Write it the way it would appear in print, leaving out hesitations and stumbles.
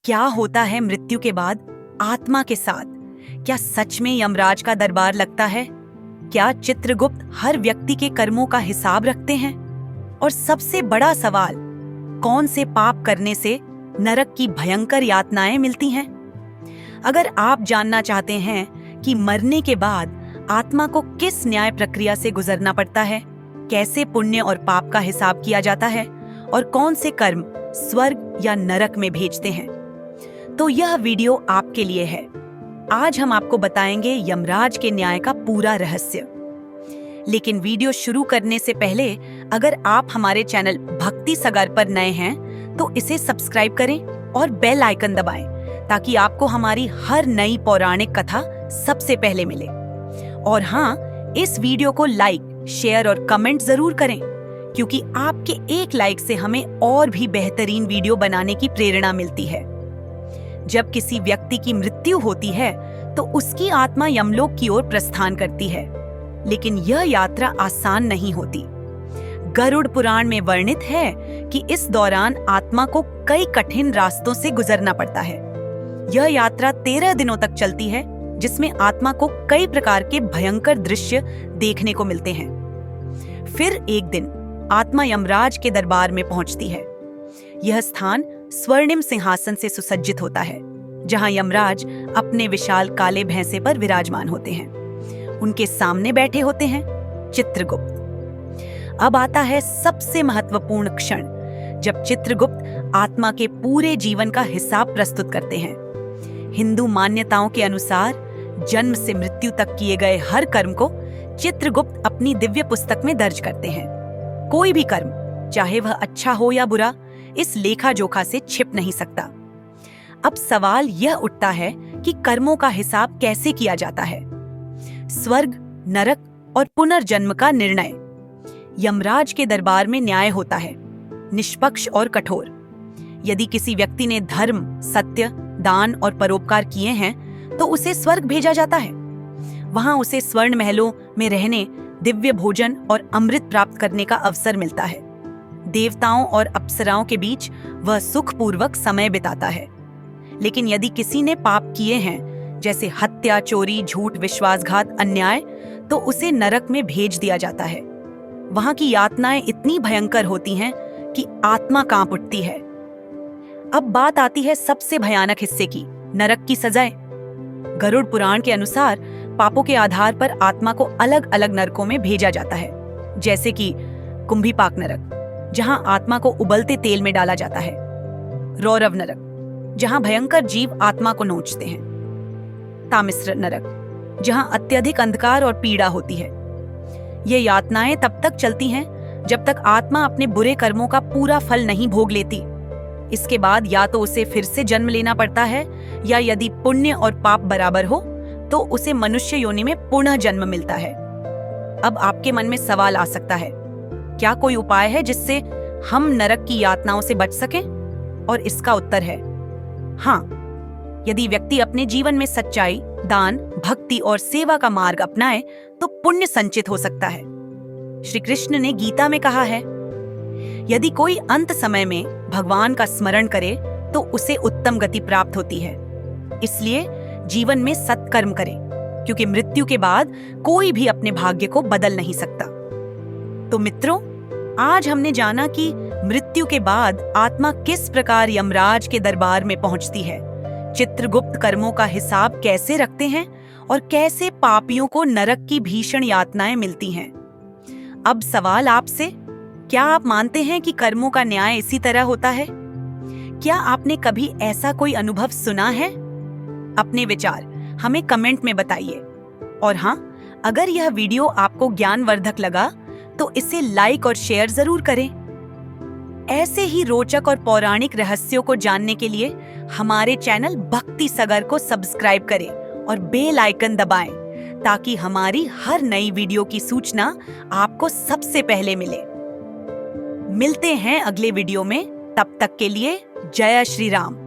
क्या होता है मृत्यु के बाद आत्मा के साथ? क्या सच में यमराज का दरबार लगता है? क्या चित्रगुप्त हर व्यक्ति के कर्मों का हिसाब रखते हैं? और सबसे बड़ा सवाल, कौन से पाप करने से नरक की भयंकर यातनाएं मिलती हैं? अगर आप जानना चाहते हैं कि मरने के बाद आत्मा को किस न्याय प्रक्रिया से गुजरना पड़ता है, कैसे पुण्य और पाप का हिसाब किया जाता है और कौन से कर्म स्वर्ग या नरक में भेजते हैं, तो यह वीडियो आपके लिए है। आज हम आपको बताएंगे यमराज के न्याय का पूरा रहस्य। लेकिन वीडियो शुरू करने से पहले अगर आप हमारे चैनल भक्ति सगर पर नए हैं तो इसे सब्सक्राइब करें और बेल आइकन दबाएं ताकि आपको हमारी हर नई पौराणिक कथा सबसे पहले मिले। और हाँ, इस वीडियो को लाइक, शेयर और कमेंट जरूर करें क्योंकि आपके एक लाइक से हमें और भी बेहतरीन वीडियो बनाने की प्रेरणा मिलती है। जब किसी व्यक्ति की मृत्यु होती है तो उसकी आत्मा यमलोक की ओर प्रस्थान करती है, लेकिन यह यात्रा आसान नहीं होती। गरुड़ पुराण में वर्णित है कि इस दौरान आत्मा को कई कठिन रास्तों से गुजरना पड़ता है। यह यात्रा 13 दिनों तक चलती है, जिसमें आत्मा को कई प्रकार के भयंकर दृश्य देखने को मिलते हैं। फिर एक दिन आत्मा यमराज के दरबार में पहुंचती है। यह स्थान स्वर्णिम सिंहासन से सुसज्जित होता है, जहां यमराज अपने विशाल काले भैंसे पर विराजमान होते हैं। उनके सामने बैठे होते हैं चित्रगुप्त। अब आता है सबसे महत्वपूर्ण क्षण, जब चित्रगुप्त आत्मा के पूरे जीवन का हिसाब प्रस्तुत करते हैं। हिंदू मान्यताओं के अनुसार जन्म से मृत्यु तक किए गए हर कर्म को चित्रगुप्त अपनी दिव्य पुस्तक में दर्ज करते हैं। कोई भी कर्म, चाहे वह अच्छा हो या बुरा, इस लेखा जोखा से छिप नहीं सकता। अब सवाल यह उठता है कि कर्मों का हिसाब कैसे किया जाता है? स्वर्ग, नरक और पुनर्जन्म का निर्णय। यमराज के दरबार में न्याय होता है, निष्पक्ष और कठोर। यदि किसी व्यक्ति ने धर्म, सत्य, दान और परोपकार किए हैं तो उसे स्वर्ग भेजा जाता है। वहां उसे स्वर्ण महलों में रहने, दिव्य भोजन और अमृत प्राप्त करने का अवसर मिलता है। देवताओं और अप्सराओं के बीच वह सुखपूर्वक समय बिताता है। लेकिन यदि किसी ने पाप किए हैं, जैसे हत्या, चोरी, झूठ, विश्वासघात, अन्याय, तो उसे नरक में भेज दिया जाता है। वहां की यातनाएं इतनी भयंकर होती हैं कि आत्मा कांप उठती है। अब बात आती है सबसे भयानक हिस्से की, नरक की सजाएं। गरुड़ पुराण के अनुसार पापों के आधार पर आत्मा को अलग अलग नरकों में भेजा जाता है, जैसे कि कुंभीपाक नरक, जहां आत्मा को उबलते तेल में डाला जाता है। रौरव नरक, जहां भयंकर जीव आत्मा को नोचते हैं। तामिस्र नरक, जहां अत्यधिक अंधकार और पीड़ा होती है। ये यातनाएं तब तक चलती हैं जब तक आत्मा अपने बुरे कर्मों का पूरा फल नहीं भोग लेती। इसके बाद या तो उसे फिर से जन्म लेना पड़ता है, या यदि पुण्य और पाप बराबर हो तो उसे मनुष्य योनि में पुनः जन्म मिलता है। अब आपके मन में सवाल आ सकता है, क्या कोई उपाय है जिससे हम नरक की यातनाओं से बच सकें? और इसका उत्तर है हाँ। यदि व्यक्ति अपने जीवन में सच्चाई, दान, भक्ति और सेवा का मार्ग अपनाए तो पुण्य संचित हो सकता है। श्री कृष्ण ने गीता में कहा है, यदि कोई अंत समय में भगवान का स्मरण करे तो उसे उत्तम गति प्राप्त होती है। इसलिए जीवन में सत्कर्म करें, क्योंकि मृत्यु के बाद कोई भी अपने भाग्य को बदल नहीं सकता। तो मित्रों, आज हमने जाना कि मृत्यु के बाद आत्मा किस प्रकार यमराज के दरबार में पहुंचती है, चित्रगुप्त कर्मों का हिसाब कैसे रखते हैं और कैसे पापियों को नरक की भीषण यातनाएं मिलती हैं। अब सवाल आपसे, क्या आप मानते हैं कि कर्मों का न्याय इसी तरह होता है? क्या आपने कभी ऐसा कोई अनुभव सुना है? अपने विचार हमें कमेंट में बताइए। और हाँ, अगर यह वीडियो आपको ज्ञानवर्धक लगा तो इसे लाइक और शेयर जरूर करें। ऐसे ही रोचक और पौराणिक रहस्यों को जानने के लिए हमारे चैनल भक्ति सगर को सब्सक्राइब करें और बेल आइकन दबाएं ताकि हमारी हर नई वीडियो की सूचना आपको सबसे पहले मिले। मिलते हैं अगले वीडियो में, तब तक के लिए जय श्री राम।